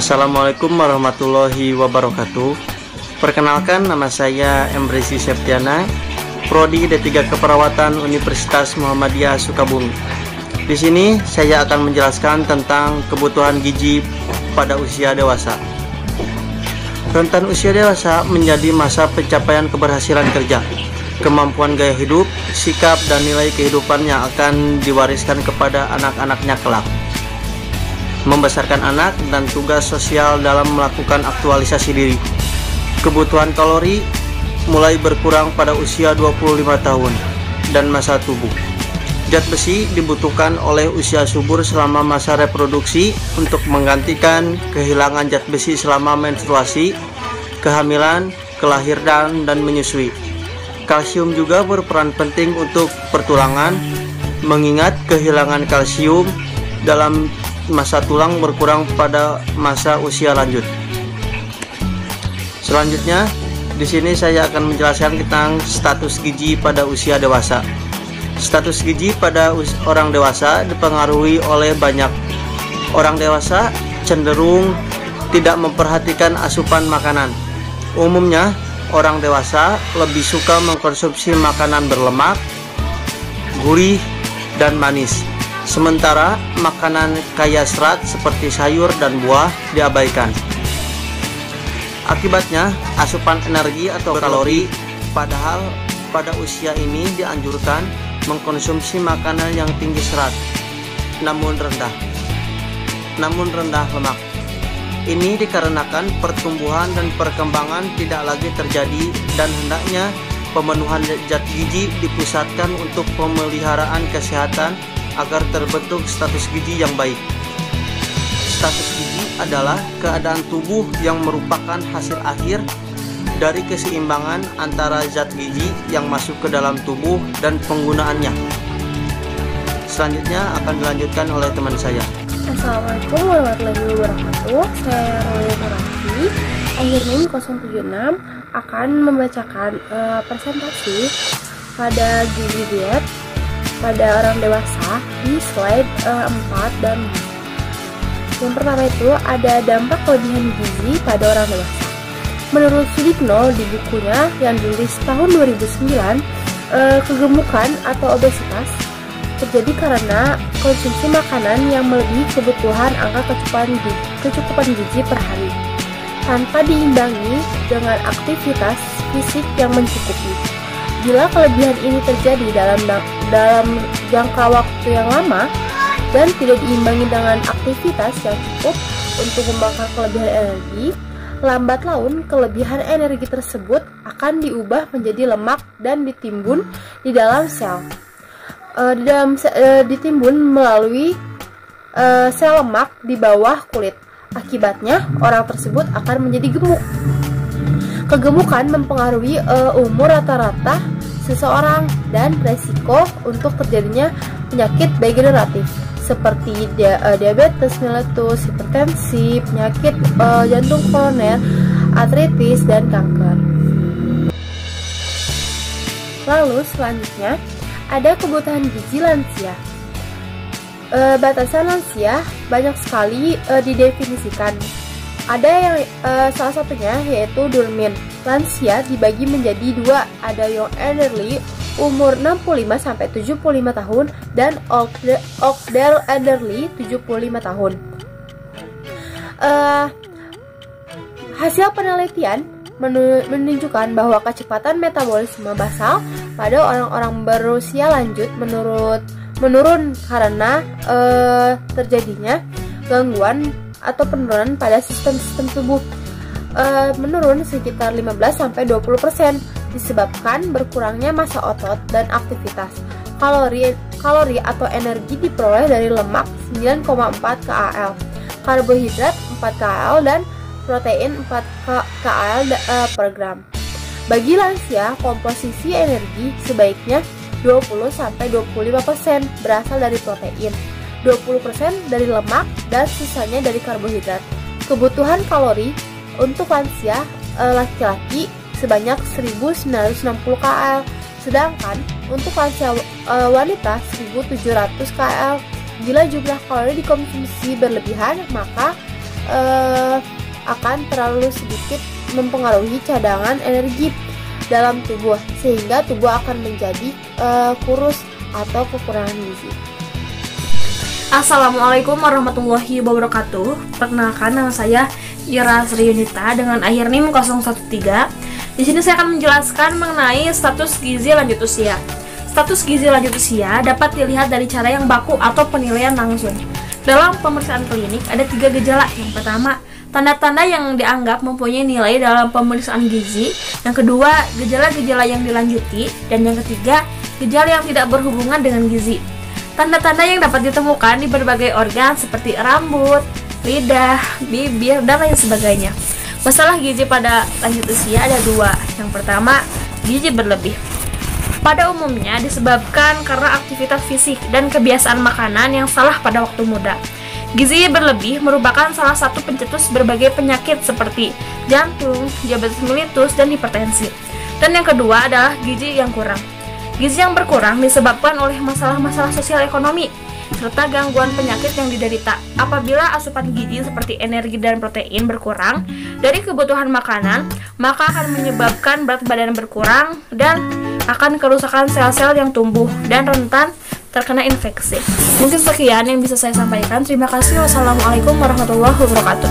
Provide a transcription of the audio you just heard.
Assalamualaikum warahmatullahi wabarakatuh. Perkenalkan, nama saya Emresi Septiana, Prodi D3 Keperawatan Universitas Muhammadiyah Sukabumi. Di sini saya akan menjelaskan tentang kebutuhan gizi pada usia dewasa. Rentan usia dewasa menjadi masa pencapaian keberhasilan kerja, kemampuan gaya hidup, sikap, dan nilai kehidupan yang akan diwariskan kepada anak-anaknya kelak. Membesarkan anak dan tugas sosial dalam melakukan aktualisasi diri. Kebutuhan kalori mulai berkurang pada usia 25 tahun dan masa tubuh. Zat besi dibutuhkan oleh usia subur selama masa reproduksi untuk menggantikan kehilangan zat besi selama menstruasi, kehamilan, kelahiran, dan menyusui. Kalsium juga berperan penting untuk pertulangan, mengingat kehilangan kalsium dalam masa tulang berkurang pada masa usia lanjut. Selanjutnya, di sini saya akan menjelaskan tentang status gizi pada usia dewasa. Status gizi pada orang dewasa dipengaruhi oleh banyak. Orang dewasa cenderung tidak memperhatikan asupan makanan. Umumnya, orang dewasa lebih suka mengkonsumsi makanan berlemak, gurih, dan manis. Sementara makanan kaya serat seperti sayur dan buah diabaikan. Akibatnya, asupan energi atau kalori, padahal pada usia ini dianjurkan mengkonsumsi makanan yang tinggi serat, namun rendah lemak. Ini dikarenakan pertumbuhan dan perkembangan tidak lagi terjadi dan hendaknya pemenuhan zat gizi dipusatkan untuk pemeliharaan kesehatan agar terbentuk status gizi yang baik. Status gizi adalah keadaan tubuh yang merupakan hasil akhir dari keseimbangan antara zat gizi yang masuk ke dalam tubuh dan penggunaannya. Selanjutnya akan dilanjutkan oleh teman saya. Assalamualaikum warahmatullahi wabarakatuh. Saya Rolia Nurati, Akhirnim 076 akan membacakan presentasi pada gizi diet pada orang dewasa di slide 4 dan 5. Yang pertama itu ada dampak kelebihan gizi pada orang dewasa. Menurut Sudipno di bukunya yang ditulis tahun 2009, kegemukan atau obesitas terjadi karena konsumsi makanan yang melebihi kebutuhan angka kecukupan gizi per hari tanpa diimbangi dengan aktivitas fisik yang mencukupi. Bila kelebihan ini terjadi dalam jangka waktu yang lama dan tidak diimbangi dengan aktivitas yang cukup untuk membakar kelebihan energi, lambat laun kelebihan energi tersebut akan diubah menjadi lemak dan ditimbun di dalam sel. Ditimbun melalui sel lemak di bawah kulit. Akibatnya, orang tersebut akan menjadi gemuk. Kegemukan mempengaruhi umur rata-rata seseorang dan resiko untuk terjadinya penyakit degeneratif seperti diabetes mellitus, hipertensi, penyakit jantung koroner, artritis, dan kanker. Lalu selanjutnya ada kebutuhan gizi lansia. Batasan lansia banyak sekali didefinisikan. Ada yang salah satunya yaitu Durmin. Lansia dibagi menjadi dua, ada young elderly umur 65-75 tahun dan older elderly 75 tahun. Hasil penelitian menunjukkan bahwa kecepatan metabolisme basal pada orang-orang berusia lanjut menurun karena terjadinya gangguan atau penurunan pada sistem-sistem tubuh, menurun sekitar 15-20% disebabkan berkurangnya massa otot dan aktivitas. Kalori atau energi diperoleh dari lemak 9,4 kcal, karbohidrat 4 kcal, dan protein 4 kcal per gram. Bagi lansia, komposisi energi sebaiknya 20-25% berasal dari protein, 20% dari lemak, dan sisanya dari karbohidrat. Kebutuhan kalori untuk lansia laki-laki sebanyak 1960 kcal, sedangkan untuk lansia wanita 1700 kcal. Bila jumlah kalori dikonsumsi berlebihan, maka akan terlalu sedikit mempengaruhi cadangan energi dalam tubuh, sehingga tubuh akan menjadi kurus atau kekurangan gizi. Assalamualaikum warahmatullahi wabarakatuh. Perkenalkan, nama saya Ira Sri Yunita dengan akhir NIM 013. Di sini saya akan menjelaskan mengenai status gizi lanjut usia. Status gizi lanjut usia dapat dilihat dari cara yang baku atau penilaian langsung. Dalam pemeriksaan klinik ada 3 gejala. Yang pertama, tanda-tanda yang dianggap mempunyai nilai dalam pemeriksaan gizi. Yang kedua, gejala-gejala yang dilanjuti. Dan yang ketiga, gejala yang tidak berhubungan dengan gizi. Tanda-tanda yang dapat ditemukan di berbagai organ seperti rambut, lidah, bibir, dan lain sebagainya. Masalah gizi pada lanjut usia ada 2. Yang pertama, gizi berlebih. Pada umumnya disebabkan karena aktivitas fisik dan kebiasaan makanan yang salah pada waktu muda. Gizi berlebih merupakan salah satu pencetus berbagai penyakit seperti jantung, diabetes mellitus, dan hipertensi. Dan yang kedua adalah gizi yang kurang. Gizi yang berkurang disebabkan oleh masalah-masalah sosial ekonomi serta gangguan penyakit yang diderita. Apabila asupan gizi seperti energi dan protein berkurang dari kebutuhan makanan, maka akan menyebabkan berat badan berkurang dan akan kerusakan sel-sel yang tumbuh dan rentan terkena infeksi. Mungkin sekian yang bisa saya sampaikan. Terima kasih. Wassalamualaikum warahmatullahi wabarakatuh.